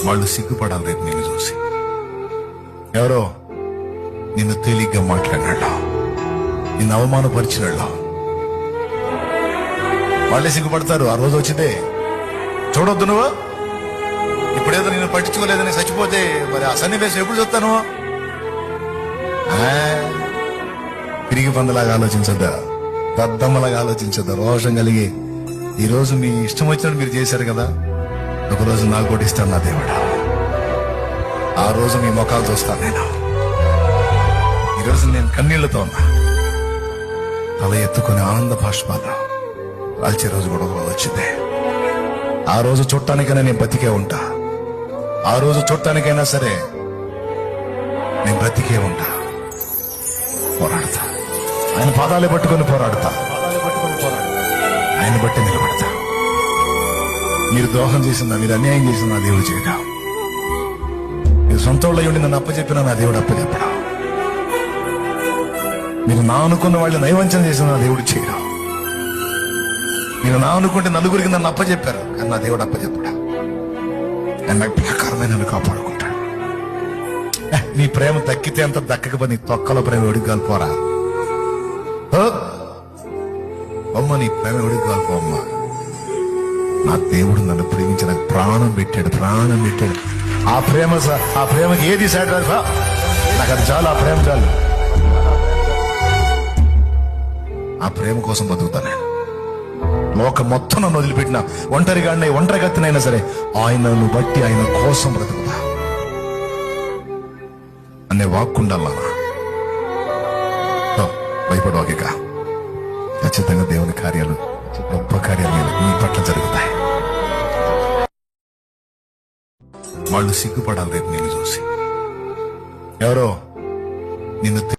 వాళ్ళు సిగ్గుపడాలి రేపు నిన్ను చూసి. ఎవరో నిన్ను తేలిగ్గా మాట్లాడినాళ్ళ, నిన్ను అవమానపరిచినాళ్ళ, వాళ్ళే సిగ్గుపడతారు. ఆ రోజు వచ్చిందే చూడొద్దు. నువ్వు ఇప్పుడేదో నేను పట్టించుకోలేదని చచ్చిపోతే మరి ఆ సన్నివేశం ఎప్పుడు చూస్తాను? తిరిగి పందలాగా ఆలోచించద్దా, దద్దమ్మలాగా ఆలోచించద్దా, రోషం కలిగి ఈరోజు మీ ఇష్టం వచ్చినట్టు మీరు చేశారు కదా, ఒకరోజు నాకు కూడా ఇస్తాను నా దేవుడు. ఆ రోజు మీ ముఖాలు చూస్తాను నేను. ఈరోజు నేను కన్నీళ్లతో ఉన్నా, తల ఎత్తుకుని ఆనంద భాష్పాలు రాల్చే రోజు కూడా వచ్చింది. ఆ రోజు చూడటానికైనా నేను బతికే ఉంటా, ఆ రోజు చూడటానికైనా సరే నేను బ్రతికే ఉంటా. పోరాడతా, ఆయన పాదాలు పట్టుకొని పోరాడతా, ఆయన బట్టి నిలబడతా. మీరు ద్రోహం చేసిన, మీరు అన్యాయం చేసిన నా దేవుడు చేయడా, మీరు సొంత వాళ్ళు ఉండి నన్ను అప్పచెప్పిన నా దేవుడు అప్పచెప్పడా, మీరు నా అనుకున్న వాళ్ళు నైవంచన చేసిన నా దేవుడు చేయడా, మీరు నా అనుకుంటే నలుగురికి నన్ను అప్పచెప్పారు కానీ నా దేవుడు అప్పచెప్పడా. ఆయన ప్రకారమైన నన్ను కాపాడుకుంటాడు. నీ ప్రేమ దక్కితే అంత దక్కకపోతే నీ తొక్కల ప్రేమ ఒడిగాలి పోరా అమ్మ, నీ ప్రేమ ఒడిగాలి పో అమ్మ. నా దేవుడు నన్ను ప్రేమించిన ప్రాణం పెట్టాడు, ప్రాణం పెట్టాడు. ఆ ప్రేమకి ఏది సైడ్ రాదు, నాకు అది చాలు, ఆ ప్రేమ చాలు. ఆ ప్రేమ కోసం బతుకుతా నేను. లోకం మొత్తం నన్ను వదిలిపెట్టిన ఒంటరిగాడినై, ఒంటరి గత్తినైనా సరే ఆయనను బట్టి, ఆయన కోసం బ్రతుకుతా అనే వాక్కుండాలా. భయపడవాక ఖచ్చితంగా దేవుని కార్యాలు, గొప్ప కార్యాలు నీ పట్ల జరుగుతాయి. వాళ్ళు సిగ్గుపడాలి రేపు నిన్ను చూసి. ఎవరో నిన్ను